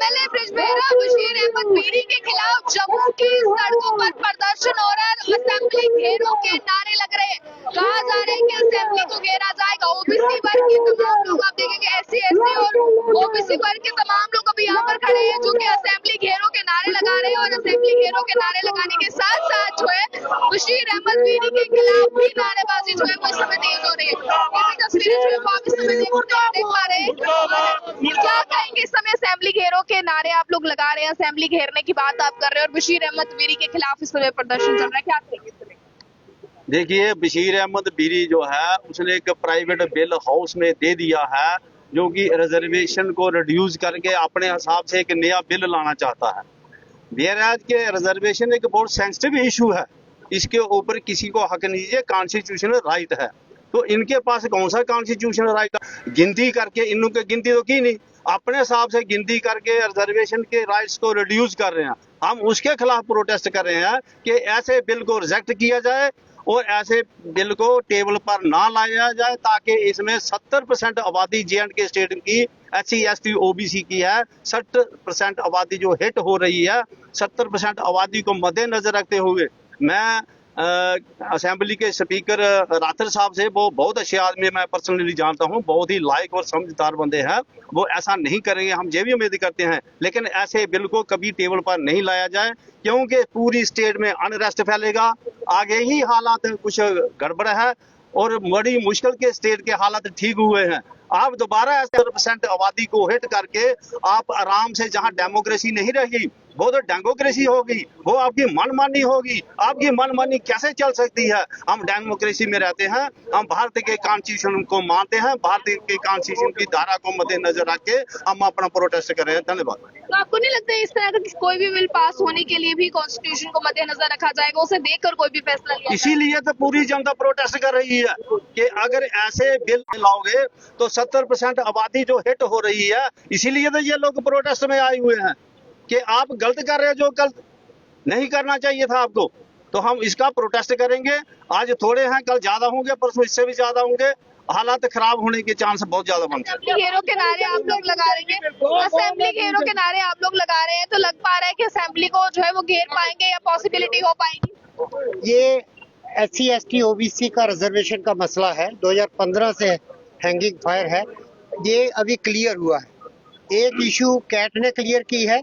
MLA बृजबेरा Bashir Ahmad मीरी के खिलाफ जम्मू की सड़कों पर प्रदर्शन हो रहा है। असेंबली घेरों के नारे लग रहे हैं। कहा जा रहा है कि असेंबली को घेरा जाएगा। ओबीसी वर्ग के तमाम लोग आप देखेंगे, एससी एसटी और ओबीसी वर्ग के तमाम लोग अभी यहाँ पर खड़े हैं जो कि असेंबली घेरों के नारे लगा रहे हैं। और असेंबली घेरों के नारे लगाने के साथ साथ जो है बशीर अहमद मीरी के खिलाफ भी नारेबाजी जो है वो इस समय तेज हो रही है। ये तस्वीरें जो है वो आप इस समय देख पा रहे हैं। क्या कहेंगे इस समय असेंबली घेरों के नारे आप लोग लगा रहे हैं, असेंबली घेरने की बात आप कर रहे हैं और बशीर अहमद मीरी के खिलाफ इस समय प्रदर्शन चल रहा है, क्या कहेंगे इस समय? देखिए, बशीर अहमद बीरी जो है उसने एक प्राइवेट बिल हाउस में दे दिया है जो कि रिजर्वेशन को रिड्यूस करके अपने हिसाब से एक नया बिल लाना चाहता है। बेराज के रिजर्वेशन एक बहुत सेंसिटिव इशू है, इसके ऊपर किसी को हक नहीं है, कॉन्स्टिट्यूशनल राइट है। तो इनके पास कौन सा कॉन्स्टिट्यूशनल राइट है? गिनती करके इन्हों की गिनती तो की नहीं, अपने हिसाब से गिनती करके रिजर्वेशन के राइट्स को रिड्यूस कर रहे हैं। हम उसके खिलाफ प्रोटेस्ट कर रहे हैं कि ऐसे बिल को रिजेक्ट किया जाए और ऐसे बिल को टेबल पर ना लाया जाए ताकि इसमें 70% आबादी जे&के स्टेट की SC ST OBC की है। 60% आबादी जो हिट हो रही है, 70% आबादी को मद्देनजर रखते हुए मैं असेंबली के स्पीकर राठौर साहब से, वो बहुत अच्छे आदमी, मैं पर्सनली जानता हूं, बहुत ही लायक और समझदार बंदे हैं, वो ऐसा नहीं करेंगे, हम ये भी उम्मीद करते हैं। लेकिन ऐसे बिल को कभी टेबल पर नहीं लाया जाए क्योंकि पूरी स्टेट में अनरेस्ट फैलेगा। आगे ही हालात कुछ गड़बड़ है और बड़ी मुश्किल के स्टेट के हालात ठीक हुए हैं। आप दोबारा ऐसे 70% आबादी को हिट करके आप आराम से, जहां डेमोक्रेसी नहीं रहेगी वो तो डेमोक्रेसी होगी, वो आपकी मनमानी होगी। आपकी मनमानी कैसे चल सकती है? हम डेमोक्रेसी में रहते हैं, हम भारत के कॉन्स्टिट्यूशन को मानते हैं, भारत के कॉन्स्टिट्यूशन की धारा को मद्देनजर रख के हम अपना प्रोटेस्ट कर रहे हैं। धन्यवाद। तो आपको नहीं लगता है इस तरह का कोई भी बिल पास होने के लिए भी कॉन्स्टिट्यूशन को मद्देनजर रखा जाएगा, उसे देखकर कोई भी फैसला लिया? इसीलिए तो पूरी जनता प्रोटेस्ट कर रही है कि अगर ऐसे बिल लाओगे तो 70% आबादी जो हिट हो रही है, इसीलिए तो ये लोग प्रोटेस्ट में आए हुए हैं कि आप गलत कर रहे हो, जो गलत नहीं करना चाहिए था आपको। तो हम इसका प्रोटेस्ट करेंगे। आज थोड़े हैं, कल ज्यादा होंगे, परसों इससे भी ज्यादा होंगे। हालात खराब होने के चांस बहुत ज्यादा बनते हैं। घेरों के नारे आप लोग लगा रहे हैं, असेंबली घेरों के नारे आप लोग लगा रहे हैं, तो लग पा रहा है कि असेंबली को जो है वो घेर पाएंगे या पॉसिबिलिटी हो पाएगी? ये SC ST OBC का रिजर्वेशन का मसला है, 2015 से हैंगिंग फायर है। ये अभी क्लियर हुआ है। एक इशू कैट ने क्लियर की है,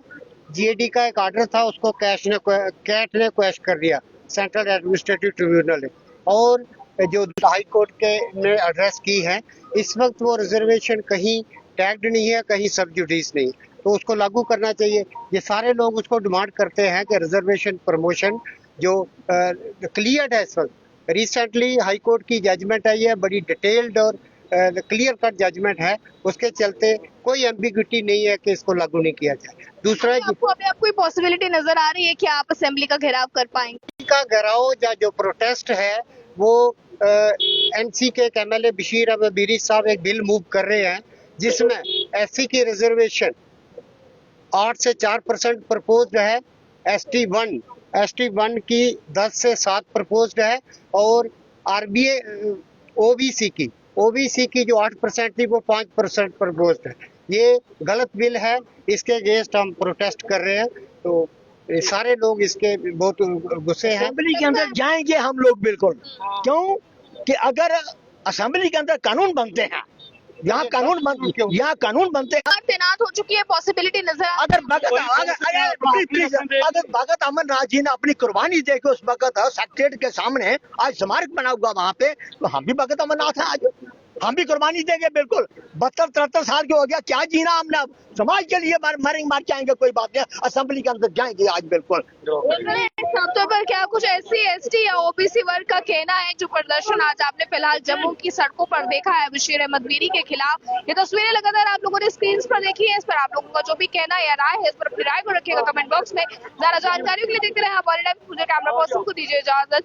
GAD का एक ऑर्डर था, उसको कैट ने क्वेश्चन कर दिया, सेंट्रल एडमिनिस्ट्रेटिव ट्रिब्यूनल ने। और जो हाई कोर्ट के ने एड्रेस की है, इस वक्त वो रिजर्वेशन कहीं टैग्ड नहीं है, कहीं सब जुडिस नहीं, तो उसको लागू करना चाहिए। ये सारे लोग उसको डिमांड करते हैं कि रिजर्वेशन प्रमोशन जो क्लियर है। इस वक्त रिसेंटली हाई कोर्ट की जजमेंट आई है, बड़ी डिटेल्ड और क्लियर कट जजमेंट है, उसके चलते कोई एम्बिग्विटी नहीं है कि इसको लागू नहीं किया जाए। दूसरा, आपको कोई पॉसिबिलिटी नजर आ रही है कि आप असेंबली का घेराव कर पाएंगे? का घेराव या जो प्रोटेस्ट है वो NC के MLA बशीर अहमद मीरी साहब एक बिल मूव कर रहे हैं जिसमें SC की रिजर्वेशन 8 से 4% प्रपोज्ड है, ST1 की 10 से 7 प्रपोज्ड है और RBA OBC की जो 8% थी वो 5% प्रपोज्ड है। ये गलत बिल है, इसके अगेंस्ट हम प्रोटेस्ट कर रहे हैं। तो सारे लोग इसके बहुत गुस्से हैं। असेंबली के अंदर जाएंगे हम लोग बिल्कुल, क्यों कि अगर असेंबली के अंदर कानून बनते हैं, यहाँ कानून बनते हैं। तैनात हो चुकी है, पॉसिबिलिटी नजर अगर भगत अमरनाथ जी ने अपनी कुर्बानी दे के उस वक्त सेक्रेटरीट के सामने आज स्मारक बना हुआ वहाँ पे, तो हम भी भगत अमरनाथ हैं, आज हम भी कुर्बानी देंगे। बिल्कुल 72-73 साल के हो गया, क्या जीना हमने, अब समाज के लिए मार के आएंगे, कोई बात नहीं, असेंबली के अंदर जाएंगे आज बिल्कुल। सबसे पर क्या कुछ SC ST या OBC वर्ग का कहना है जो प्रदर्शन आज आपने फिलहाल जम्मू की सड़कों पर देखा है बशीर अहमद मीरी के खिलाफ? ये तस्वीरें लगातार आप लोगों ने स्क्रीन पर देखी है, इस पर आप लोगों का जो भी कहना या राय है, इस पर अपनी राय को रखिएगा कमेंट बॉक्स में। ज्यादा जानकारी के लिए देखते रहे हमारे मुझे कैमरा पर्सन को दीजिए इजाजत।